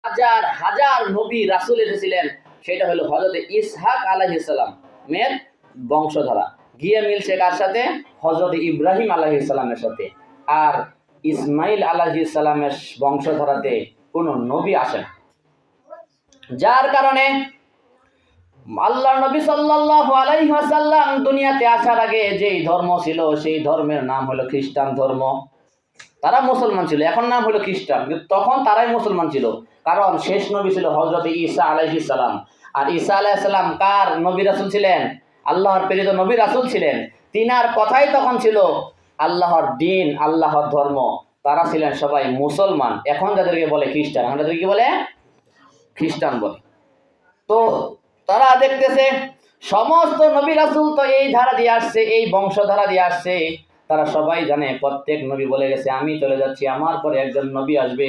হাজার হাজার নবী রাসূল এসেছিলেন, সেটা হলো হযরত ইসহাক আলাইহিস সালাম মের বংশধারা। গিয়ে মিলছে কার সাথে? হযরত ইব্রাহিম আলাইহিস সালামের সাথে। আর ইসমাইল আলাইহিস সালামের বংশধারাতে কোনো নবী আসে না। যার কারণে আল্লাহর নবী সাল্লাল্লাহু আলাইহি ওয়াসাল্লাম দুনিয়াতে আসার আগে যেই ধর্ম ছিল সেই ধর্মের নাম হলো খ্রিস্টান ধর্ম। তারা মুসলমান ছিল, এখন নাম হলো খ্রিস্টান, কিন্তু তখন তারাই মুসলমান ছিল। কারণ শেষ নবী ছিল হযরত ঈসা আলাইহিস সালাম। আর ঈসা আলাইহিস সালাম কার নবী রাসূল ছিলেন? আল্লাহর প্রেরিত নবী রাসূল ছিলেন। তিনার কথাই তখন ছিল আল্লাহর দ্বীন, আল্লাহর ধর্ম। তারা ছিলেন সবাই মুসলমান। এখন যাদেরকে বলে খ্রিস্টান, এখন যাদেরকে বলে খ্রিস্টান বলে। তো তারা দেখতেছে সমস্ত নবী রাসূল তো এই ধারা দিয়ে আসছে, এই বংশধারা দিয়ে আসছে। তারা সবাই জানে, প্রত্যেক নবী বলে গেছে আমি চলে যাচ্ছি, আমার পরে একজন নবী আসবে,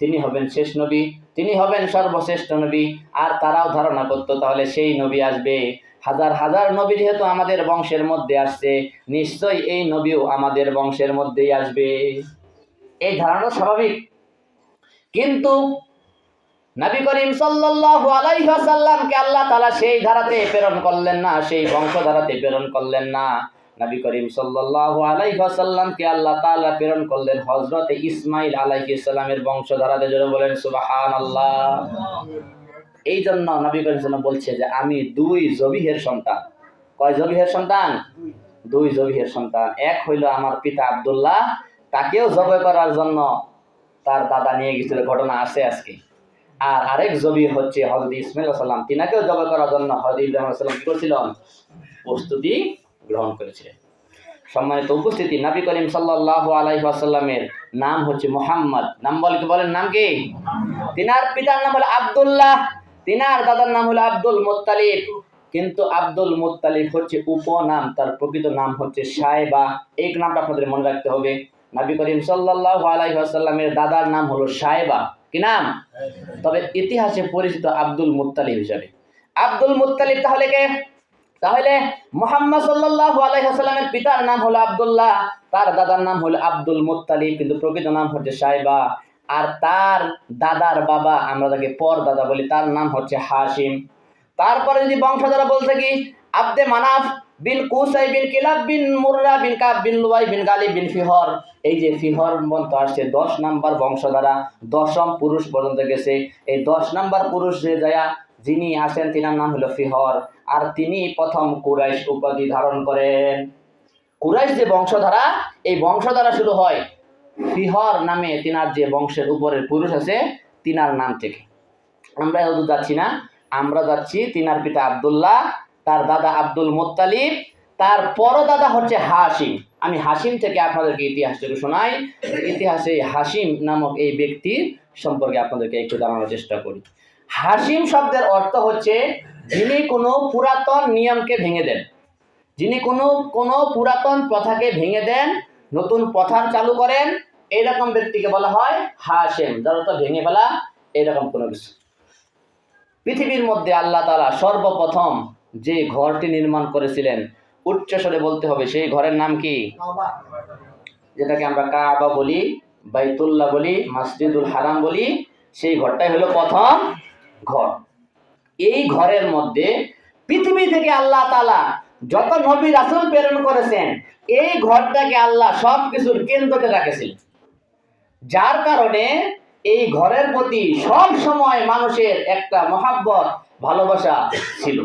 তিনি হবেন শেষ নবী, তিনি হবেন সর্বশ্রেষ্ঠ নবী। আর তারাও ধারণা করতো তাহলে সেই নবী আসবে। হাজার হাজার নবী যেহেতু আমাদের বংশের মধ্যে আসছে, নিশ্চয়ই এই নবীও আমাদের বংশের মধ্যেই আসবে। এই ধারণা স্বাভাবিক। কিন্তু নবী করিম সাল্লাল্লাহু আলাইহি ওয়াসাল্লামকে আল্লাহ তাআলা সেই ধারাতে প্রেরণ করলেন না, সেই বংশধারাতে প্রেরণ করলেন না। নবী করিম সাল্লাল্লাহু আলাইহি ওয়াসাল্লামকে আল্লাহ তাআলা প্রেরণ করলেন হযরত ইসমাইল আলাইহিস সালামের বংশধারাতে। জোরে বলেন সুবহানাল্লাহ। এই জন্য নবী করিম সাল্লাল্লাহু বলছে যে আমি দুই জবিহের সন্তান। কয় জবিহের সন্তান? দুই জবিহের সন্তান। এক হইল আমার পিতা আব্দুল্লাহ, তাকেও জবাই করার জন্য তার দাদা নিয়ে গেছিল, ঘটনা আছে আজকে। আর আরেক জবি হচ্ছে হযরত ইসমাইল আলাইহিস সালাম, তিনাকেও জবাই করার জন্য হযরত ইব্রাহিম আলাইহিস সালাম কি করেছিলেন? প্রস্তুতি গ্রহণ করেছিলেন। সম্মানিত উপস্থিতি, নবী করিম সাল্লাল্লাহু আলাইহি ওয়াসাল্লামের নাম হচ্ছে মুহাম্মদ। নাম বলেন নাম কি? তিনার পিতার নাম হলো আব্দুল্লাহ, তিনার দাদার নাম হলো আব্দুল মুত্তালিব। কিন্তু আব্দুল মুত্তালিব হচ্ছে উপনাম, তার প্রকৃত নাম হচ্ছে সায়বা। এই নামটা আপনাদের মনে রাখতে হবে। নবী করিম সাল্লাল্লাহু আলাইহি ওয়াসাল্লামের দাদার নাম হলো সায়বা। কি নাম? তবে ইতিহাসে পরিচিত আব্দুল মুত্তালিব হিসাবে। আব্দুল মুত্তালিব তাহলে কে? তাহলে মুহাম্মদ সাল্লাল্লাহু আলাইহি ওয়াসাল্লামের পিতার নাম হলো আব্দুল্লাহ, তার দাদার নাম হলো আব্দুল মুত্তালিব, কিন্তু প্রকৃত নাম হচ্ছে সায়বা। আর তার দাদার বাবা, আমরা তাকে পর দাদা বলি, তার নাম হচ্ছে হাশিম। তারপরে যদি বংশধারা বলতে কি, আব্দে মানাফ বিন কুসাই বিন কিলাব বিন মুররা বিন কাব বিন লুয়াই বিন গালিব বিন ফিহর। এই যে ফিহর পর্যন্ত আসছে 10 নাম্বার বংশধারা, 10ম পুরুষ পর্যন্ত গেছে। এই 10 নাম্বার পুরুষ যে যায়া যিনি আসেন তিনার নাম হলো ফিহর। আর তিনি প্রথম কুরাইশ উপাধি ধারণ করেন। কুরাইশ যে বংশধারা, এই বংশধারা শুরু হয় ফিহর নামে তিনার যে বংশের উপরের পুরুষ আছে তিনার নাম থেকে। আমরা এত যাচ্ছি না, আমরা যাচ্ছি তিনার পিতা আব্দুল্লাহ, তার দাদা আব্দুল মুত্তালিব, তার পর দাদা হচ্ছে হাশিম। আমি হাশিম থেকে আপনাদেরকে ইতিহাসটুকু শোনাই। ইতিহাসে হাশিম নামক এই ব্যক্তির সম্পর্কে আপনাদেরকে একটু জানানোর চেষ্টা করি। হাশিম শব্দের অর্থ হচ্ছে যিনি কোনো পুরাতন নিয়মকে ভেঙে দেন, যিনি কোনো পুরাতন প্রথাকে ভেঙে দেন, নতুন প্রথা চালু করেন, এইরকম ব্যক্তিকে বলা হয় হাশিম। যার অর্থ ভেঙে ফেলা, এইরকম কোনো কিছু। পৃথিবীর মধ্যে আল্লাহ তাআলা সর্বপ্রথম যে ঘরটি নির্মাণ করেছিলেন, উচ্চস্বরে বলতে হবে, সেই ঘরের নাম কি? যেটাকে আমরা কাবা বলি, বাইতুল্লাহ বলি, মসজিদুল হারাম বলি, সেই ঘরটাই হলো প্রথম ঘর। এই ঘরের মধ্যে পৃথিবী থেকে আল্লাহ তাআলা যত নবী রাসূল প্রেরণ করেছেন, এই ঘরটাকে আল্লাহ সব কিছুর কেন্দ্রতে রেখেছিলেন। যার কারণে এই ঘরের প্রতি সব সময় মানুষের একটা মহাব্বত, ভালোবাসা ছিল।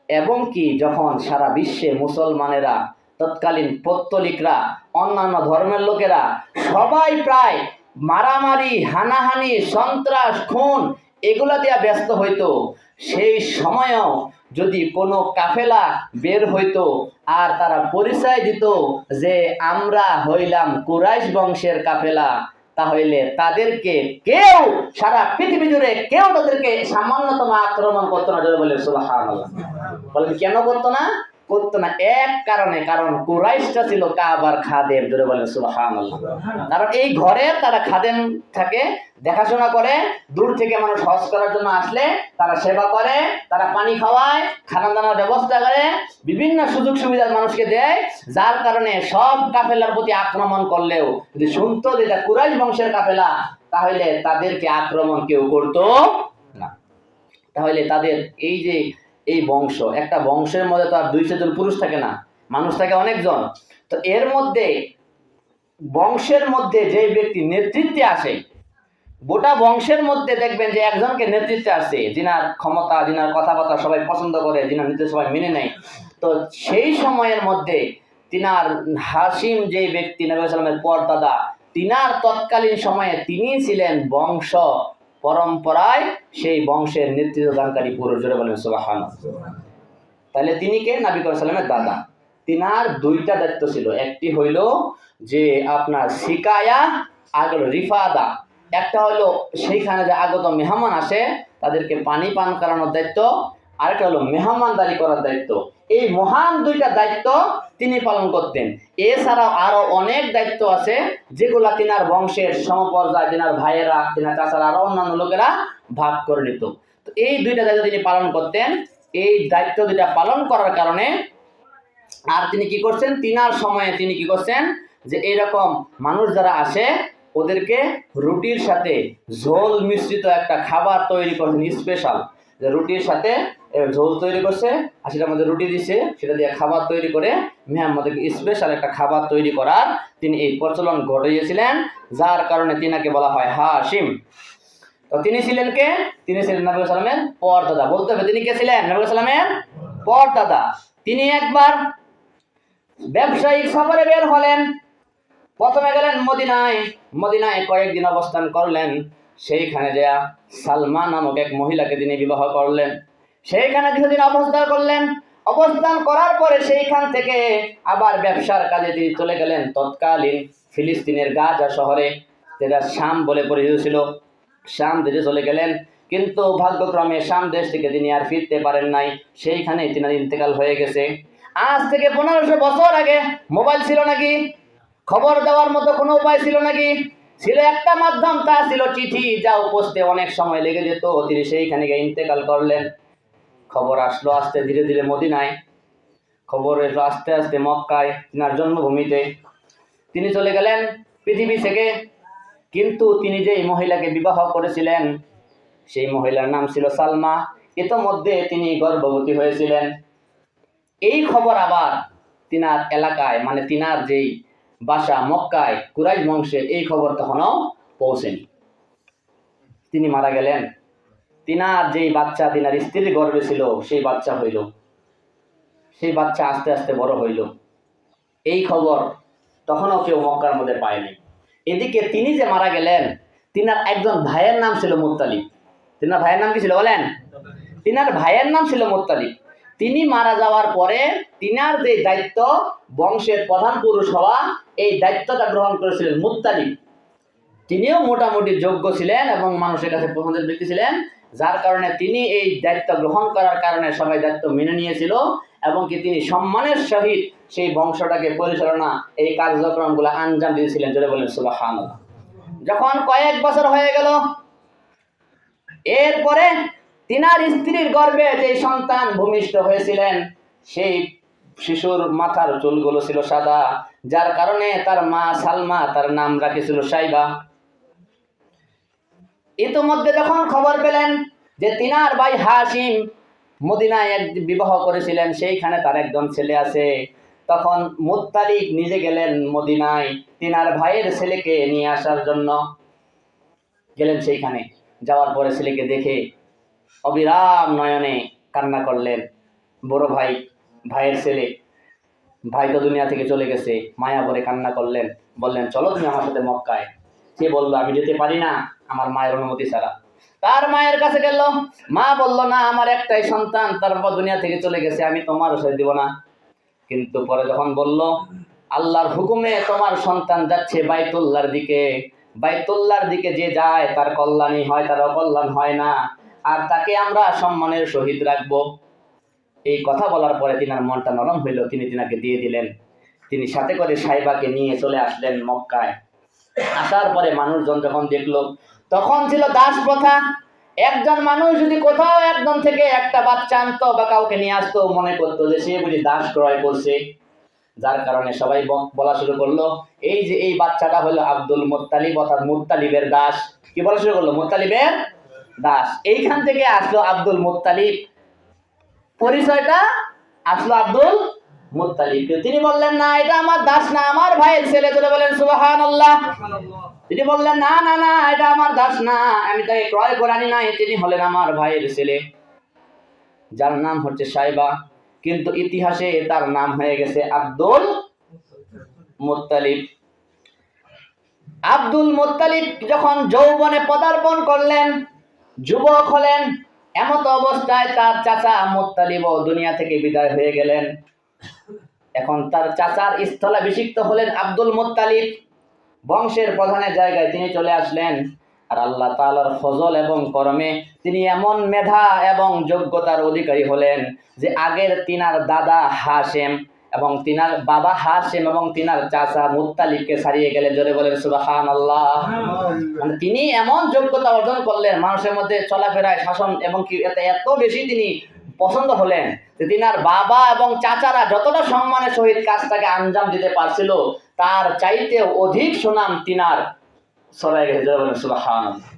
এবং কি যখন সারা বিশ্বে মুসলমানেরা, তৎকালীন পৌত্তলিকরা, অন্যান্য ধর্মের লোকেরা সবাই প্রায় মারামারি, হানাহানি, সন্ত্রাস, খুন এগুলা দিয়া ব্যস্ত হইতো, সেই সময়ও যদি কোনো কাফেলা বের হইতো আর তারা পরিচয় দিত যে আমরা হইলাম কুরাইশ বংশের কাফেলা, তাহলে তাদেরকে কেউ, সারা পৃথিবী জুড়ে কেউ তাদেরকে সামান্যতম আক্রমণ করতো না। বলে সুবহানাল্লাহ। বলেন কেন করতো না? এক কারণে, কারণ কুরাইশটা ছিল কাবার খাদেম। জোরে বলেন সুবহানাল্লাহ। কারণ এই ঘরের তারা খাদেম থাকে, দেখাশোনা করে, দূর থেকে মানুষ হজ করার জন্য আসলে তারা সেবা করে, তারা পানি খাওয়ায়, খানা দানার ব্যবস্থা করে, বিভিন্ন সুযোগ সুবিধা মানুষকে দেয়। যার কারণে সব কাফেলার প্রতি আক্রমণ করলেও যদি শুনতো যে এটা কুরাইশ বংশের কাফেলা, তাহলে তাদেরকে আক্রমণ কেউ করতো না। তাহলে তাদের এই যে এই বংশ, একটা বংশের মধ্যে তো আর 200 জন পুরুষ থাকে না, মানুষ থাকে অনেকজন। তো এর মধ্যে বংশের মধ্যে যে ব্যক্তি নেতৃত্বে আসে, গোটা বংশের মধ্যে দেখবেন যে একজনকে নেতৃত্বে আসে, যিনার ক্ষমতা, যিনার কথাবার্তা সবাই পছন্দ করে, যিনার নির্দেশ সবাই মেনে নেয়। তো সেই সময়ের মধ্যে তিনার হাসিম যে ব্যক্তি নবী সাল্লামের পরদাদা, তিনার তৎকালীন সময়ে তিনি ছিলেন বংশ পরম্পরায় সেই বংশের নেতৃত্ব দানকারী পুরুষ। জোরে বলেন সুবহানাল্লাহ। তাহলে তিনি কে? নবী সাল্লামের দাদা। তিনার 2টা দায়িত্ব ছিল, একটি হইল যে আপনার শিকায়া আর রিফাদা। একটা হলো সেইখানে যে আগত মেহমান আসে তাদেরকে পানি পান করানোর দায়িত্ব, আরেকটা হলো মেহমানদারি করার দায়িত্ব। এই মহান 2টা দায়িত্ব তিনি পালন করতেন। এছাড়াও আরো অনেক দায়িত্ব আছে যেগুলা তিনার বংশের সমপর্যায়, তিনার ভাইয়েরা, তিনার চাচারা, আরো অন্যান্য লোকেরা ভাগ করে নিত। তো এই 2টা দায়িত্ব তিনি পালন করতেন। এই দায়িত্ব 2টা পালন করার কারণে আর তিনি কি করছেন, তিনার সময়ে তিনি কি করছেন যে এরকম মানুষ যারা আসে ওদেরকে রুটির সাথে ঝোল মিশ্রিত একটা খাবার তৈরি করছেন স্পেশাল, যে রুটির সাথে ঝোল তৈরি করছে আর সেটার মধ্যে রুটি দিছে, সেটা দিয়ে খাবার তৈরি করে মেহমানদেরকে স্পেশাল একটা খাবার তৈরি করার তিনি এই প্রচলন ঘটিয়েছিলেন, যার কারণে তিনাকে বলা হয় হাশিম। তো তিনি ছিলেন কে? তিনি ছিলেন নবী সাল্লামের পরদাদা। বলতে হবে তিনি কে ছিলেন? নবী সাল্লামের পরদাদা। তিনি একবার ব্যবসায়িক সফরে বের হলেন। প্রথমে গেলেন মদিনায়, মদিনায় কয়েকদিন অবস্থান করলেন। সেইখানে যা সালমা নামক এক মহিলাকে তিনি বিবাহ করলেন। সেইখানে কিছুদিন অবস্থান করলেন। অবস্থান করার পরে সেইখান থেকে আবার ব্যবসার কাজে তিনি চলে গেলেন তৎকালীন ফিলিস্তিনের গাজা শহরে, যেটা শাম বলে পরিচিত ছিল। শাম দেশে চলে গেলেন, কিন্তু ভাগ্যক্রমে শাম দেশ থেকে তিনি আর ফিরতে পারেন নাই। সেইখানে তিনার ইন্তেকাল হয়ে গেছে। আজ থেকে 1500 বছর আগে মোবাইল ছিল নাকি? খবর দেওয়ার মতো কোনো উপায় ছিল নাকি? ছিল একটা মাধ্যম, তা ছিল চিঠি, যা পৌঁছতে অনেক সময় লেগে যেত। তিনি সেইখানে গিয়ে ইন্তেকাল করলেন। খবর আসলো আস্তে ধীরে ধীরে মদিনায়, খবর এসলো আস্তে আস্তে মক্কায়, তিনার জন্মভূমিতে। তিনি চলে গেলেন পৃথিবী থেকে। কিন্তু তিনি যে মহিলাকে বিবাহ করেছিলেন সেই মহিলার নাম ছিল সালমা। ইতোমধ্যে তিনি গর্ভবতী হয়েছিলেন। এই খবর আবার তিনার এলাকায়, মানে তিনার যেই বাসা মক্কায় কুরাইশ বংশের, এই খবর তখনও পৌঁছেনি। তিনি মারা গেলেন। তিনার যেই বাচ্চা তিনার স্ত্রীর গর্ভে ছিল সেই বাচ্চা হইল, সেই বাচ্চা আস্তে আস্তে বড় হইল। এই খবর তখনও কেউ মক্কার মধ্যে পায়নি। এদিকে তিনি যে মারা গেলেন, তিনার একজন ভাইয়ের নাম ছিল মুত্তালিব। তিনার ভাইয়ের নাম কি ছিল বলেন? তিনার ভাইয়ের নাম ছিল মুত্তালিব। তিনি মারা যাওয়ার পরে তিনার যে দায়িত্ব, বংশের প্রধান পুরুষ হওয়া, এই দায়িত্বটা গ্রহণ করেছিলেন মুত্তালিব। তিনিও মোটামুটি যোগ্য ছিলেন এবং মানুষের কাছে পছন্দের ব্যক্তি ছিলেন, যার কারণে তিনি এই দায়িত্ব গ্রহণ করার কারণে সবাই দায়িত্ব মেনে নিয়েছিল এবং কি তিনি সম্মানের সহিত সেই বংশটাকে পরিচালনা, এই কার্যক্রমগুলো আঞ্জাম দিয়েছিলেন। জোরে বলেন সুবহানাল্লাহ। যখন কয়েক বছর হয়ে গেল, এরপরে তিনার স্ত্রীর গর্ভে যে সন্তান ভূমিষ্ঠ হয়েছিলেন, সেই শিশুর মাথার চুলগুলো ছিল সাদা, যার কারণে তার মা সালমা তার নাম রাখেছিল সাইবা। ইতিমধ্যে যখন খবর পেলেন যে তিনার ভাই হাশিম মদিনায় এক বিবাহ করেছিলেন, সেইখানে তার একজন ছেলে আছে, তখন মুত্তালিব নিজে গেলেন মদিনায় তিনার ভাইয়ের ছেলেকে নিয়ে আসার জন্য। গেলেন সেইখানে, যাওয়ার পরে ছেলেকে দেখে অবিরাম নয়নে কান্না করলেন। বড় ভাই, ভাইয়ের ছেলে, ভাই তো দুনিয়া থেকে চলে গেছে, মায়া ভরে কান্না করলেন। বললেন চলো তুমি আমার সাথে মক্কায়। সে বলল আমি যেতে পারি না আমার মায়ের অনুমতি ছাড়া। তার মায়ের কাছে গেল, মা বলল না আমার একটাই সন্তান, তারপর দুনিয়া থেকে চলে গেছে, আমি তোমার সাথে দিব না। কিন্তু পরে যখন বলল আল্লাহর হুকুমে তোমার সন্তান যাচ্ছে বাইতুল্লাহর দিকে, বাইতুল্লাহর দিকে যে যায় তার কল্যাণই হয়, তার অকল্যাণ হয় না, আর তাকে আমরা সম্মানের সহিত রাখবো। এই কথা বলার পরে তিনার মনটা নরম হইল, তিনি তিনাকে দিয়ে দিলেন। তিনি সাথে করে সাইবাকে নিয়ে চলে আসলেন মক্কায়। আসার পরে মানুষজন যখন দেখলো, তখন ছিল দাস প্রথা। একজন মানুষ যদি কোথাও একজন থেকে একটা বাচ্চা আনতো বা কাউকে নিয়ে আসতো, মনে করতো যে সে বুঝি দাস ক্রয় করছে। যার কারণে সবাই বলা শুরু করলো এই যে এই বাচ্চাটা হলো আব্দুল মুত্তালিব অর্থাৎ মুত্তালিবের দাস। কি বলা শুরু করলো? মুত্তালিবের দাস। এইখান থেকে আসলো আব্দুল মুত্তালিব, পরিচয়টা আসলো আব্দুল মুত্তালিব। তিনি বললেন না এটা আমার দাস না, আমার ভাইয়ের ছেলে। তোরা বলেন সুবহানাল্লাহ। তিনি বললেন না না না এটা আমার দাস না, আমি তাকে ক্রয় করে আনি নাই, তিনি হলেন আমার ভাইয়ের ছেলে, যার নাম হচ্ছে সাইবা, কিন্তু ইতিহাসে তার নাম হয়ে গেছে আব্দুল মুত্তালিব। আব্দুল মুত্তালিব যখন যৌবনে পদার্পণ করলেন, যুবক হলেন, এমত অবস্থায় তার চাচা মুত্তালিবও দুনিয়া থেকে বিদায় হয়ে গেলেন। এখন তার চাচার স্থলাভিষিক্ত হলেন আব্দুল মুত্তালিব, বংশের প্রধানের জায়গায় তিনি চলে আসলেন। আর আল্লাহ তাআলার ফজল এবং করমে তিনি এমন মেধা এবং যোগ্যতার অধিকারী হলেন যে আগের তিনার দাদা হাশেম এবং তিনার বাবা হাশেম এবং তিনার চাচা মুত্তালিবকে ছাড়িয়ে গেলেন। জোরে বলেন সুবহানাল্লাহ। মানে তিনি এমন যোগ্যতা অর্জন করলেন, মানুষের মধ্যে চলাফেরায়, শাসন এবং কি এত বেশি তিনি পছন্দ হলেন যে তিনার বাবা এবং চাচারা যতটা সম্মানের সহিত কাজটাকে আঞ্জাম দিতে পারছিল, তার চাইতে অধিক সুনাম তিনার ছড়াই গেছে। জোরে বলেন সুবহানাল্লাহ।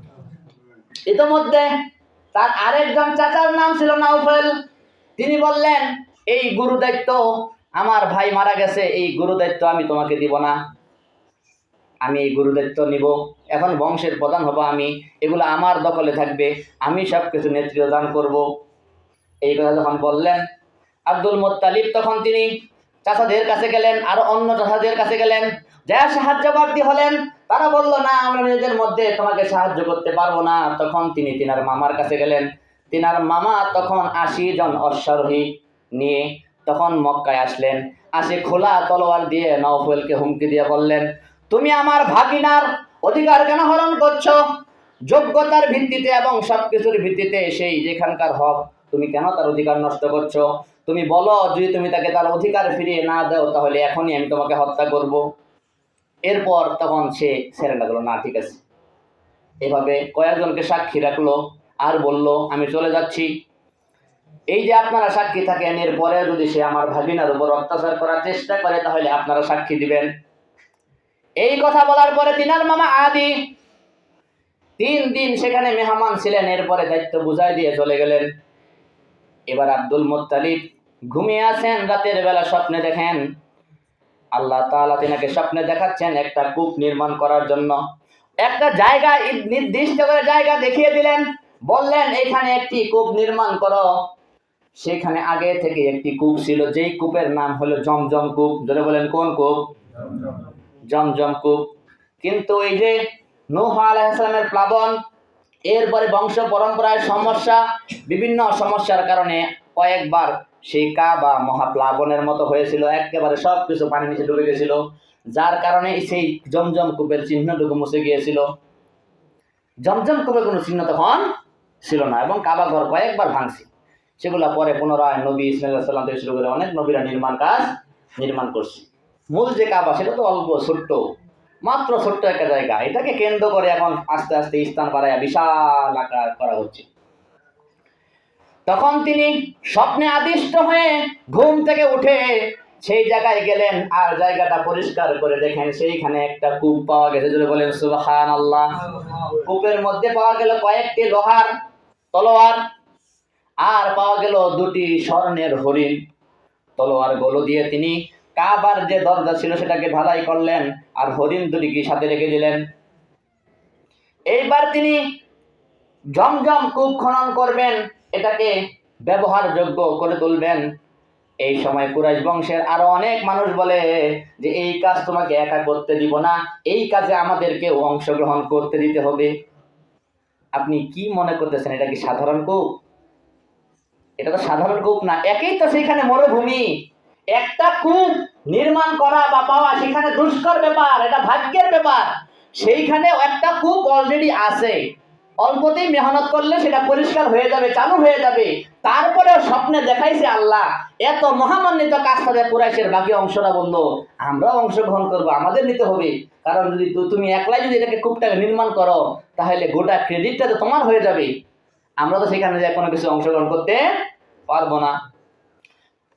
ইতোমধ্যে তার আরেকজন চাচার নাম ছিল নাউফেল। তিনি বললেন এই গুরু দায়িত্ব, আমার ভাই মারা গেছে, এই গুরু দায়িত্ব আমি তোমাকে দিব না, আমি এই গুরু দায়িত্ব নিব, এখন বংশের প্রধান হব আমি, এগুলো আমার দখলে থাকবে, আমি সব কিছু নেতৃত্ব দান করব। এই কথা যখন বললেন আব্দুল মুত্তালিব, তখন তিনি চাচাদের কাছে গেলেন, আরো অন্য চাচাদের কাছে গেলেন, যা সাহায্য প্রার্থী হলেন। তারা বলল না, আমরা নিজেদের মধ্যে তোমাকে সাহায্য করতে পারবো না। তখন তিনি তিনার মামার কাছে গেলেন। তিনার মামা তখন 80 জন অশ্বারোহী নিয়ে তখন মক্কায় আসলেন। আসে খোলা তলোয়ার দিয়ে নওফলকে হুমকি দিয়ে বললেন, তুমি আমার ভাগিনার অধিকার কেন হরণ করছো? যোগ্যতার ভিত্তিতে এবং সবকিছুর ভিত্তিতে সেই যেখানকার হক, তুমি কেন তার অধিকার নষ্ট করছো? তুমি বলো, যদি তুমি তাকে তার অধিকার ফিরিয়ে না দাও তাহলে এখনই আমি তোমাকে হত্যা করব। এরপর তখন সে ছেড়ে লাগলো, না ঠিক আছে। এভাবে কয়েকজনকে সাক্ষী রাখলো আর বলল, আমি চলে যাচ্ছি, এই যে আপনারা সাক্ষী থাকেন, এরপরে যদি সে আমার ভাগিনার উপর অত্যাচার করার চেষ্টা করে তাহলে আপনারা সাক্ষী দিবেন। এই কথা বলার পরে তিনার মামা আদি 3 দিন সেখানে মেহমান ছিলেন, এরপরে দায়িত্ব বুঝাই দিয়ে চলে গেলেন। এবার আব্দুল মুত্তালিব ঘুমিয়ে আছেন, রাতের বেলা স্বপ্নে দেখেন আল্লাহ তাআলা তিনাকে স্বপ্নে দেখাচ্ছেন একটা কূপ নির্মাণ করার জন্য। একটা জায়গা, নির্দিষ্ট করে জায়গা দেখিয়ে দিলেন, বললেন এখানে একটি কূপ নির্মাণ করো। সেখানে আগে থেকে একটি কূপ ছিল, যেই কূপের নাম হলো জমজম কূপ। জোরে বলেন কোন কূপ? জমজম কূপ। কিন্তু এই যে নূহ আলাইহিস সালামের প্লাবন, এরপরে বংশ পরম্পরায় সমস্যা, বিভিন্ন সমস্যার কারণে কয়েকবার সেই কাবা মহাপ্লাবনের মতো হয়েছিল, একেবারে সবকিছু পানি নিচে ডুবে গেছিল, যার কারণে সেই জমজম কূপের চিহ্নটুকু মুছে গিয়েছিল। জমজম কূপের কোনো চিহ্ন তখন ছিল না এবং কাবা ঘর কয়েকবার ভাঙছে। সেগুলো পরে পুনরায় নবী ইসমাঈল আলাইহিস সালাম থেকে শুরু করে অনেক নবীরা নির্মাণ করছে। মূল যে কাবা সেটা তো অল্প ছোট্ট, মাত্র ছোট্ট একটা জায়গা, এটাকে কেন্দ্র করে এখন আস্তে আস্তে স্থান বাড়ায় বিশাল আকার করা হচ্ছে। তখন তিনি স্বপ্নে আদিষ্ট হয়ে ঘুম থেকে উঠে সেই জায়গায় গেলেন, আর জায়গাটা পরিষ্কার করে দেখেন সেইখানে একটা কূপ পাওয়া গেছে। যদি বলেন সুবহানাল্লাহ। কূপের মধ্যে পাওয়া গেল কয়েকটি লোহার তলোয়ার, আর পাওয়া গেল 2টি স্বর্ণের হরিণ। তলোয়ার গুলো দিয়ে তিনি কাবার যে দরজা ছিল সেটাকে ঢালাই করলেন, আর হরিণ 2টিকে সাথে রেখে দিলেন। এইবার তিনি জমজম কূপ খনন করবেন, এটাকে ব্যবহারযোগ্য করে তুলবেন। এই সময় কুরাইশ বংশের আরো অনেক মানুষ বলে যে এই কাজ তোমাকে একা করতে দিব না, এই কাজে আমাদেরকেও অংশগ্রহণ করতে দিতে হবে। আপনি কি মনে করতেছেন এটা কি সাধারণ কূপ? এটা তো সাধারণ কূপ না, একই তো সেখানে মরুভূমি। একটা কূপ নির্মাণ করা বা পাওয়া সেখানে দুষ্কর ব্যাপার, এটা ভাগ্যের ব্যাপার। সেইখানে একটা কূপ অলরেডি আছে, অল্পতেই মেহনত করলে সেটা পরিষ্কার হয়ে যাবে, চালু হয়ে যাবে। তারপরেও স্বপ্নে দেখাইছে আল্লাহ, এত মহামান্বিত কাজটা কুরাইশের বাকি অংশরা বলল আমরাও অংশগ্রহণ করবো, আমাদের নিতে হবে। কারণ যদি তুমি একলাই যদি এটাকে কূপটাকে নির্মাণ করো তাহলে গোটা ক্রেডিটটা তো তোমার হয়ে যাবে, আমরা তো সেখানে যে কোনো কিছু অংশগ্রহণ করতে পারবো না।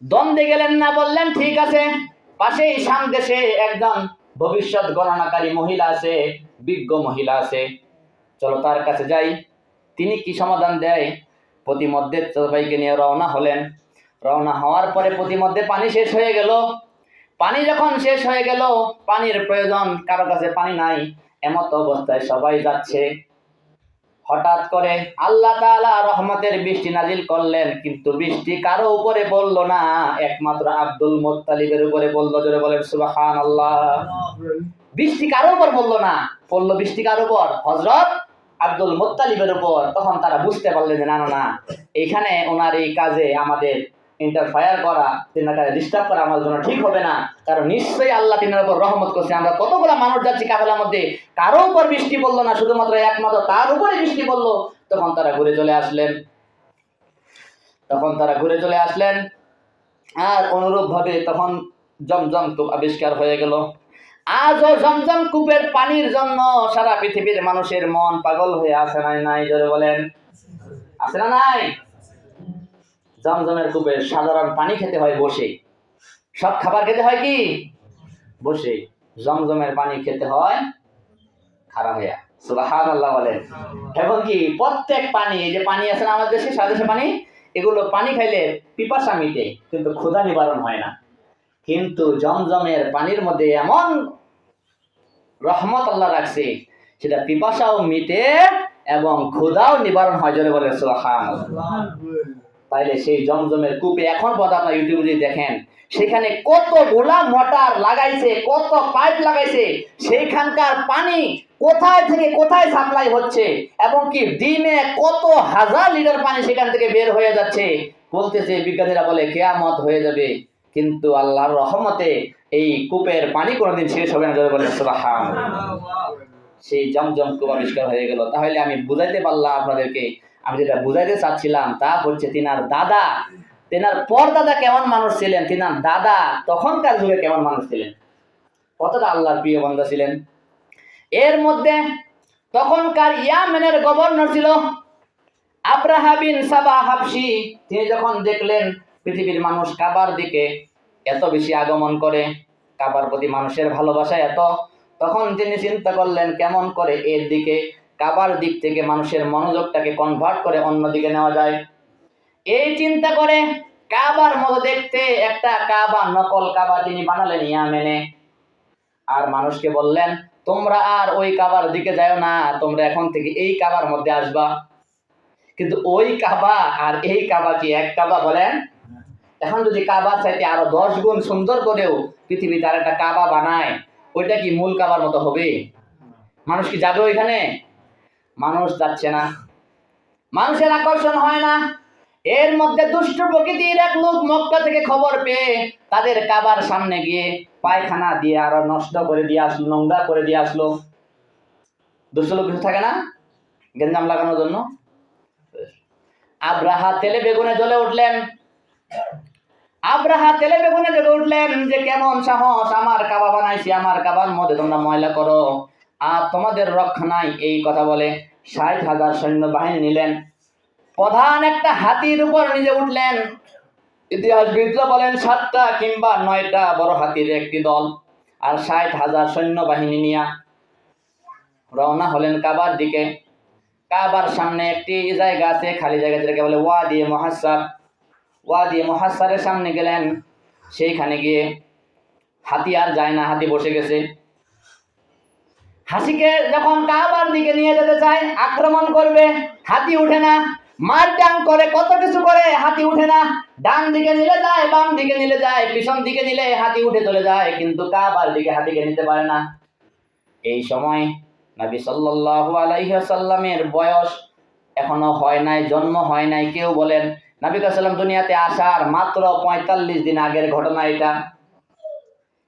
দ্বন্দ্বে গেলেন না, বললেন ঠিক আছে পাশেই শাম দেশে একজন ভবিষ্যৎ গণনাকারী মহিলা আছে, বিজ্ঞ মহিলা আছে, চলো তার কাছে যাই, তিনি কি সমাধান দেয়। প্রতিমধ্যে সবাইকে নিয়ে রওনা হলেন। রওনা হওয়ার পরে প্রতিমধ্যে পানি শেষ হয়ে গেল। পানি যখন শেষ হয়ে গেল, পানির প্রয়োজন, কারো কাছে পানি নাই, এমত অবস্থায় সবাই যাচ্ছে। হঠাৎ করে আল্লাহ তাআলা রহমতের বৃষ্টি নাজিল করলেন, কিন্তু বৃষ্টি কারো উপরে পড়ল না, একমাত্র আব্দুল মুত্তালিবের উপরে পড়ল। জোরে বলেন সুবহানাল্লাহ। বৃষ্টি কারো উপর পড়ল না, পড়লো বৃষ্টি কার উপর? হযরত আব্দুল মুত্তালিবের উপর। তখন তারা বুঝতে পারলেন যে না না না, এখানে ওনার এই কাজে আমাদের ইন্টারফায়ার করা, তিনাকে ডিস্টার্ব করা আমার জন্য ঠিক হবে না, কারণ নিশ্চয়ই আল্লাহ তিনার উপর রহমত করছে। আমরা কতগুলো মানুষ যাচ্ছি কাফেলার মধ্যে, কারো উপর বৃষ্টি পড়লো না, শুধুমাত্র একমাত্র তার উপরে বৃষ্টি পড়লো। তখন তারা ঘুরে চলে আসলেন। আর অনুরূপ ভাবে তখন জমজম কূপ আবিষ্কার হয়ে গেল। আজও জমজম কূপের পানির জন্য সারা পৃথিবীর মানুষের মন পাগল হয়ে আছে না নাই? জোরে বলেন, আছে না নাই? জমজমের কূপের সাধারণ পানি খেতে হয় বসে, সব খাবার খেতে হয় কি বসে, জমজমের পানি খেতে হয় খাড়া হইয়া। সুবহানাল্লাহ বলেন। এবং কি প্রত্যেক পানি, এই যে পানি আছে না আমাদের দেশে, সারা দেশে পানি, এগুলো পানি খাইলে পিপাসা মিটে, কিন্তু ক্ষুধা নিবারণ হয় না। কিন্তু জমজমের পানির মধ্যে এমন রহমত আল্লাহ রাখছে, সেটা পিপাসাও মিটে এবং ক্ষুধাও নিবারণ হয়। জোরে বলে সুবহানাল্লাহ। তাইলে সেই জমজমের কূপে এখন পর্যন্ত আপনারা ইউটিউবে যদি দেখেন, সেখানে কতগুলা মোটর লাগাইছে, কত পাইপ লাগাইছে, সেইখানকার পানি কোথায় থেকে কোথায় সাপ্লাই হচ্ছে, এবং কি দিনে কত হাজার লিটার পানি সেখান থেকে বের হয়ে যাচ্ছে। বলতেছে বিজ্ঞানীরা, বলে কিয়ামত হয়ে যাবে, কিন্তু আল্লাহর রহমতে এই কূপের পানি কোনোদিন শেষ হবে না। জোরে বলে সুবহানাল্লাহ। সেই জমজম কূপ আবিষ্কার হয়ে গেল। তাহলে আমি বুঝাইতে পারলাম আপনাদেরকে, আমি যেটা বুঝাইতে চাচ্ছিলাম তা হচ্ছে, তিনার দাদা, তিনার পরদাদা কেমন মানুষ ছিলেন, তিনার দাদা তখনকার যুগে কেমন মানুষ ছিলেন, কতটা আল্লাহর প্রিয় বান্দা ছিলেন। এর মধ্যে তখনকার ইয়ামেনের গভর্নর ছিল আব্রাহা বিন সাবা হাবশী। তিনি যখন দেখলেন পৃথিবীর মানুষ কাবার দিকে এত বেশি আগমন করে, কাবার প্রতি মানুষের ভালোবাসা এত, তখন তিনি চিন্তা করলেন কেমন করে এর দিকে, কাবার দিক থেকে মানুষের মনোযোগটাকে কনভার্ট করে অন্যদিকে নেওয়া যায়। এই চিন্তা করে কাবার মতো দেখতে একটা কাবা, নকল কাবা তিনি বানালেন ইয়ামেনে। আর মানুষকে বললেন, তোমরা আর ওই কাবার দিকে যাও না, তোমরা এখন থেকে এই কাবার মধ্যে আসবা। কিন্তু ওই কাবা আর এই কাবা কি এক কাবা? বলেন। এখন যদি কাবার চাইতে আরো 10 গুণ সুন্দর করেও পৃথিবীতে আর একটা কাবা বানায়, ওইটা কি মূল কাবার মতো হবে? মানুষ কি যাবে ওইখানে? মানুষ যাচ্ছে না, মানুষের আকর্ষণ হয় না। এর মধ্যে দুষ্ট প্রকৃতির এক লোক মক্কা থেকে খবর পেয়ে তাদের কাবার সামনে গিয়ে পায়খানা দিয়ে আরো নষ্ট করে দিয়ে আসলো, নোংরা করে দিয়ে আসলো। দুষ্ট লোক কিছু থাকে না গেঞ্জাম লাগানোর জন্য। আব্রাহা তেলে বেগুনে জ্বলে উঠলেন যে কেমন সাহস, আমার কাবা বানাইছি, আমার কাবার মধ্যে তোমরা ময়লা করো, আর তোমাদের রক্ষা নাই। এই কথা বলে 60,000 সৈন্যবাহিনী নিলেন, প্রধান একটা হাতির উপর নিজে উঠলেন। ইতিহাসবিদরা বলেন 7টা কিংবা 9টা বড় হাতির একটি দল, আর 60,000 সৈন্যবাহিনী নিয়ে রওনা হলেন কাবার দিকে। কাবার সামনে একটি জায়গা আছে, খালি জায়গা, যেটাকে বলে ওয়াদি মুহাসসার। ওয়াদি মুহাসসারের সামনে গেলেন, সেইখানে গিয়ে হাতি আর যায় না, হাতি বসে গেছে। হাসিকে যখন কাবার দিকে নিয়ে যেতে চায়, আক্রমণ করবে, হাতি উঠে না, মারটাং করে, কত কিছু করে, হাতি উঠে না। ডান দিকে নিলে যায়, বাম দিকে নিলে যায়, পিছন দিকে নিলে হাতি উঠে চলে যায়, কিন্তু কাবার দিকে হাতিকে নিতে পারে না। এই সময় নবী সাল্লাল্লাহু আলাইহি ওয়াসাল্লামের বয়স এখনো হয় নাই, জন্ম হয় নাই। কেউ বলেন নবী সাল্লাল্লাহু দুনিয়াতে আসার মাত্র 45 দিন আগের ঘটনা এটা,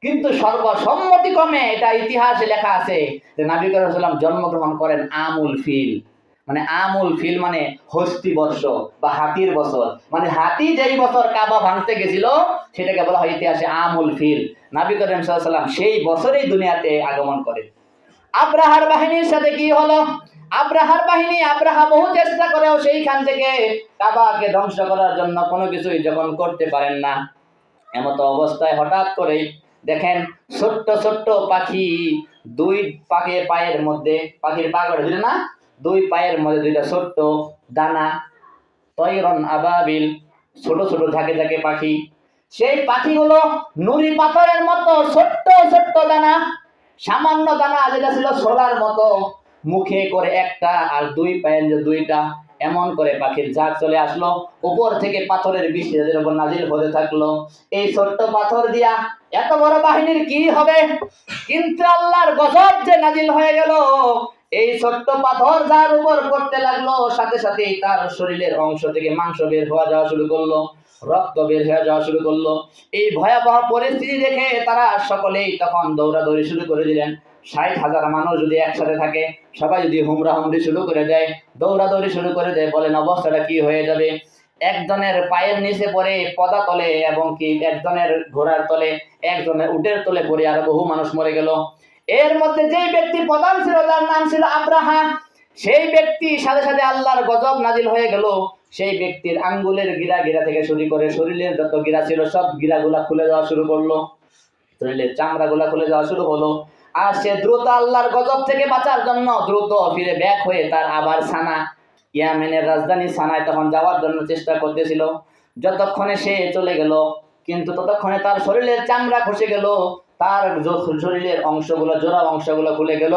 কিন্তু সর্বসম্মতিক্রমে এটা ইতিহাসে লেখা আছে যে নবী সাল্লাল্লাহু জন্মগ্রহণ করেন আমুল ফিল। মানে আমুল ফিল মানে হস্তি বর্ষ বা হাতির বছর, মানে হাতি যেই বছর কাবা ভাঙতে গেছিল সেটাকে বলা হয় ইতিহাসে আমুল ফিল। নবী করিম সাল্লাল্লাহু আলাইহি ওয়াসাল্লাম সেই বছরেই দুনিয়াতে আগমন করেন। আব্রাহার বাহিনীর সাথে কি হলো? আব্রাহা বহু চেষ্টা করেও সেইখান থেকে কাবাকে ধ্বংস করার জন্য কোনো কিছুই যখন করতে পারেন না, এমত অবস্থায় হঠাৎ করে দেখেন ছোট্ট ছোট্ট পাখি, দুই পায়ের মধ্যে, পাখির পা করে দিলে না, দুই পায়ের মধ্যে দুইটা ছোট্ট দানা, তয়রন আবাবিল, ছোট ছোট ঝাঁকে ঝাঁকে পাখি। সেই পাখিগুলো নুড়ি পাথরের মতো ছোট্ট ছোট্ট দানা, সামান্য দানা যেটা ছিল ছোলার মতো, মুখে করে একটা আর দুই পায়ের যে দুইটা, এমন করে পাখির ঝাঁক চলে আসলো, উপর থেকে পাথরের বৃষ্টি এদের উপর নাজিল হতে থাকলো। এই ছোট্ট পাথর দিয়া এত বড় বাহিনীর কি হবে, কিন্তু আল্লাহর গজব যে নাজিল হয়ে গেল। এই ছোট্ট পাথর যার উপর পড়তে লাগলো, সাথে সাথেই তার শরীরের অংশ থেকে মাংস বের হওয়া যাওয়া শুরু করলো, রক্ত বের হয়ে যাওয়া শুরু করলো। এই ভয়াবহ পরিস্থিতি দেখে তারা সকলেই তখন দৌড়াদৌড়ি শুরু করে দিলেন। 60,000 মানুষ যদি একসাথে থাকে, সবাই যদি হুমড়ি শুরু করে দেয়, দৌড়াদৌড়ি শুরু করে দেয়, বলেন অবস্থাটা কি হয়ে যাবে। একজনের পায়ের নিচে পড়ে পদা তলে, এবং কি একজনের ঘোড়ার তলে, একজনের উটের তলে পড়ে আর বহু মানুষ মরে গেল। এর মধ্যে যেই ব্যক্তি প্রধান ছিল, যার নাম ছিল আব্রাহা, সেই ব্যক্তি সাথে সাথে আল্লাহর গজব নাজিল হয়ে গেল। সেই ব্যক্তির আঙ্গুলের গিরা গিরা থেকে শুরু করে শরীরের যত গিরা ছিল সব গিরাগুলা খুলে যাওয়া শুরু করলো, শরীরের চামড়াগুলা খুলে যাওয়া শুরু হলো। আর সে দ্রুত আল্লাহর গজব থেকে বাঁচার জন্য দ্রুত ফিরে ব্যাক হয়ে তার আবার সানা, ইয়ামেনের রাজধানী সানায় তখন যাওয়ার জন্য চেষ্টা করতেছিল। যতক্ষণে সে চলে গেল, কিন্তু ততক্ষণে তার শরীরের চামড়া খসে গেল, তার শরীরের অংশগুলো, জোড়া অংশগুলো খুলে গেল।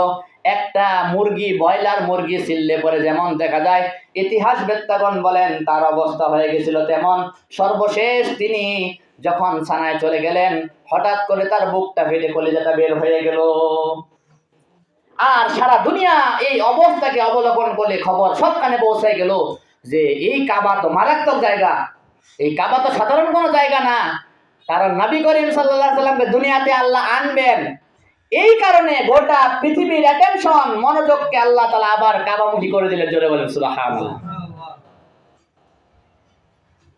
একটা মুরগি, ব্রয়লার মুরগি ছিললে পরে যেমন দেখা যায়, ইতিহাস বেত্তাগণ বলেন তার অবস্থা হয়ে গেছিল তেমন। সর্বশেষ তিনি যখন সানায় চলে গেলেন, হঠাৎ করে তার বুকটা ফেটে কলিজাটা বের হয়ে গেল। আর সারা দুনিয়া এই অবস্থাকে অবলোকন করলে খবর সবখানে পৌঁছে গেল যে এই কাবা তো মারাত্মক জায়গা, এই কাবা তো সাধারণ কোনো জায়গা না, কারণ নবী করিম সাল্লাল্লাহু আলাইহি সাল্লামকে দুনিয়াতে আল্লাহ আনবেন। এই কারণে গোটা পৃথিবীর অ্যাটেনশন, মনোযোগকে আল্লাহ তাআলা আবার কাবামুখী করে দিলেন। জোরে বলেন সুবহানাল্লাহ।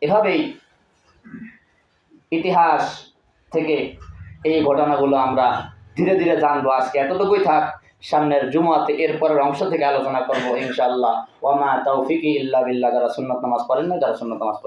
এভাবেই ইতিহাস থেকে এই ঘটনাগুলো আমরা ধীরে ধীরে জানবো। আজকে এতটুকুই থাক, সামনের জুমাতে এর পরের অংশ থেকে আলোচনা করবো ইনশাআল্লাহ। ওয়া মা তাওফিকি ইল্লা বিল্লাহ। যারা সুন্নাত নামাজ পড়েন না, যারা সুন্নাত নামাজ